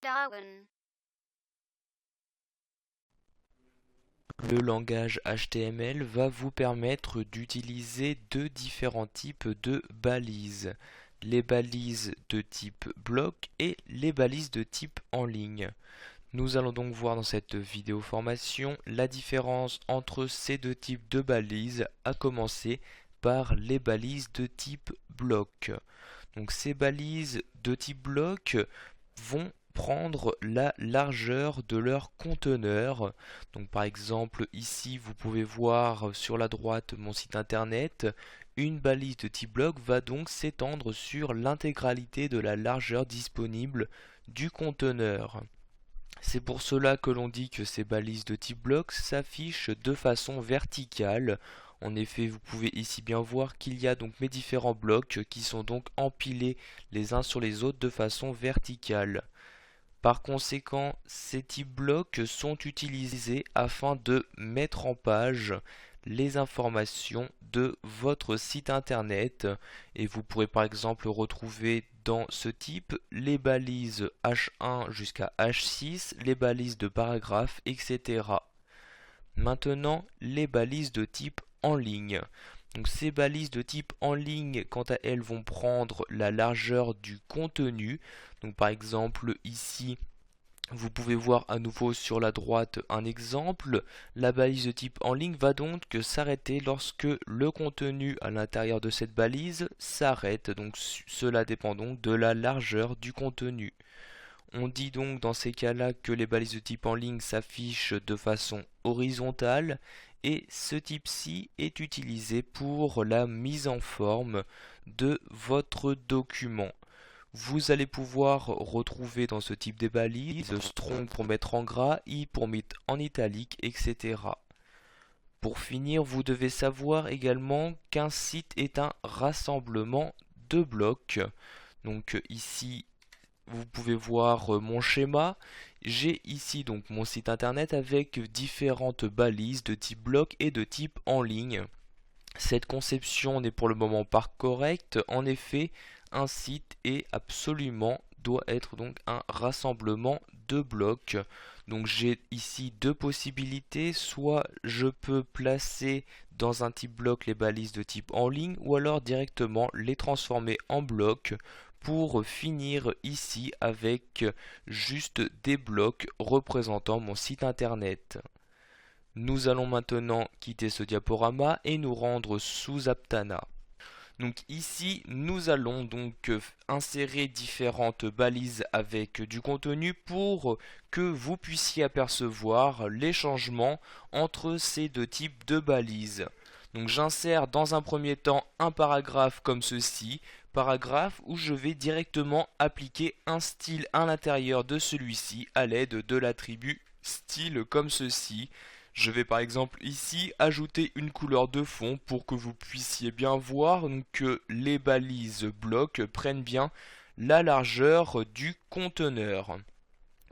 Darwin. Le langage HTML va vous permettre d'utiliser deux différents types de balises. Les balises de type bloc et les balises de type en ligne. Nous allons donc voir dans cette vidéo formation la différence entre ces deux types de balises, à commencer par les balises de type bloc. Donc ces balises de type bloc vont prendre la largeur de leur conteneur. Donc par exemple ici vous pouvez voir sur la droite mon site internet. Une balise de type bloc va donc s'étendre sur l'intégralité de la largeur disponible du conteneur. C'est pour cela que l'on dit que ces balises de type bloc s'affichent de façon verticale. En effet, vous pouvez ici bien voir qu'il y a donc mes différents blocs qui sont donc empilés les uns sur les autres de façon verticale. Par conséquent, ces types blocs sont utilisés afin de mettre en page les informations de votre site internet et vous pourrez par exemple retrouver dans ce type les balises H1 jusqu'à H6, les balises de paragraphe, etc. Maintenant, les balises de type en ligne. Donc ces balises de type en ligne, quant à elles, vont prendre la largeur du contenu. Donc par exemple ici, vous pouvez voir à nouveau sur la droite un exemple. La balise de type en ligne va donc s'arrêter lorsque le contenu à l'intérieur de cette balise s'arrête. Donc cela dépend donc de la largeur du contenu. On dit donc dans ces cas-là que les balises de type en ligne s'affichent de façon horizontale et ce type-ci est utilisé pour la mise en forme de votre document. Vous allez pouvoir retrouver dans ce type de balises strong pour mettre en gras, i pour mettre en italique, etc. Pour finir, vous devez savoir également qu'un site est un rassemblement de blocs. Donc ici, vous pouvez voir mon schéma. J'ai ici donc mon site internet avec différentes balises de type bloc et de type en ligne. Cette conception n'est pour le moment pas correcte. En effet, un site doit être donc un rassemblement de blocs. Donc j'ai ici deux possibilités, soit je peux placer dans un type bloc les balises de type en ligne ou alors directement les transformer en blocs pour finir ici avec juste des blocs représentant mon site internet. Nous allons maintenant quitter ce diaporama et nous rendre sous Aptana. Donc ici, nous allons donc insérer différentes balises avec du contenu pour que vous puissiez apercevoir les changements entre ces deux types de balises. Donc j'insère dans un premier temps un paragraphe comme ceci, paragraphe où je vais directement appliquer un style à l'intérieur de celui-ci à l'aide de l'attribut style comme ceci. Je vais par exemple ici ajouter une couleur de fond pour que vous puissiez bien voir que les balises blocs prennent bien la largeur du conteneur.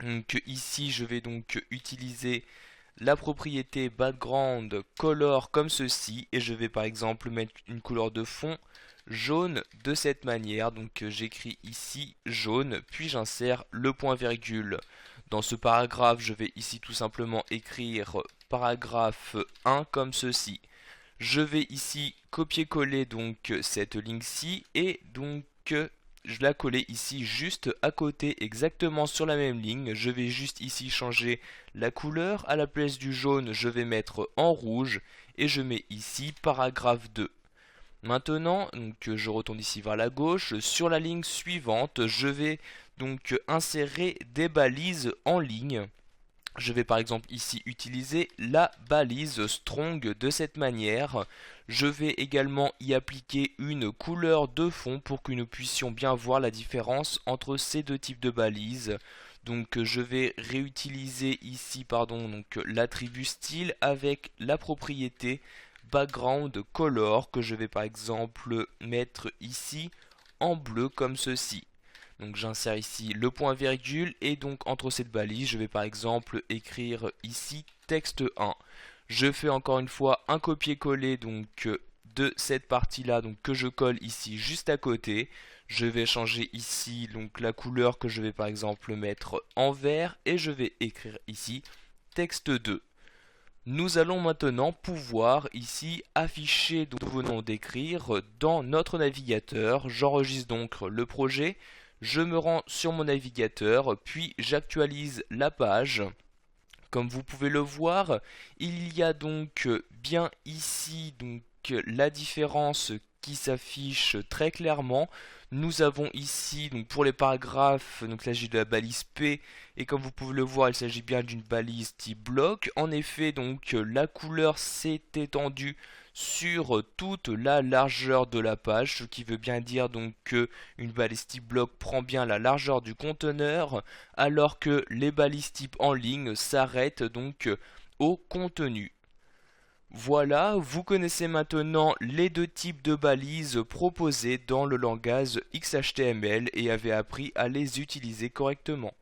Donc ici je vais donc utiliser la propriété background color comme ceci et je vais par exemple mettre une couleur de fond jaune de cette manière. Donc j'écris ici jaune puis j'insère le point virgule. Dans ce paragraphe je vais ici tout simplement écrire paragraphe 1 comme ceci. Je vais ici copier-coller donc cette ligne-ci et donc je la coller ici juste à côté exactement sur la même ligne. Je vais juste ici changer la couleur. À la place du jaune je vais mettre en rouge et je mets ici paragraphe 2. Maintenant, donc, je retourne ici vers la gauche. Sur la ligne suivante, je vais donc insérer des balises en ligne. Je vais par exemple ici utiliser la balise strong de cette manière. Je vais également y appliquer une couleur de fond pour que nous puissions bien voir la différence entre ces deux types de balises. Donc je vais réutiliser ici l'attribut style avec la propriété background color que je vais par exemple mettre ici en bleu comme ceci. Donc j'insère ici le point virgule et donc entre cette balise je vais par exemple écrire ici texte 1. Je fais encore une fois un copier-coller donc de cette partie-là, donc que je colle ici juste à côté. Je vais changer ici donc la couleur que je vais par exemple mettre en vert et je vais écrire ici texte 2. Nous allons maintenant pouvoir ici afficher donc, nous venons d'écrire dans notre navigateur. J'enregistre donc le projet, je me rends sur mon navigateur, puis j'actualise la page. Comme vous pouvez le voir, il y a donc bien ici donc la différence qui s'affiche très clairement. Nous avons ici donc pour les paragraphes, donc il s'agit de la balise P et comme vous pouvez le voir, il s'agit bien d'une balise type bloc. En effet, donc la couleur s'est étendue sur toute la largeur de la page, ce qui veut bien dire donc que une balise type bloc prend bien la largeur du conteneur, alors que les balises type en ligne s'arrêtent donc au contenu. Voilà, vous connaissez maintenant les deux types de balises proposés dans le langage XHTML et avez appris à les utiliser correctement.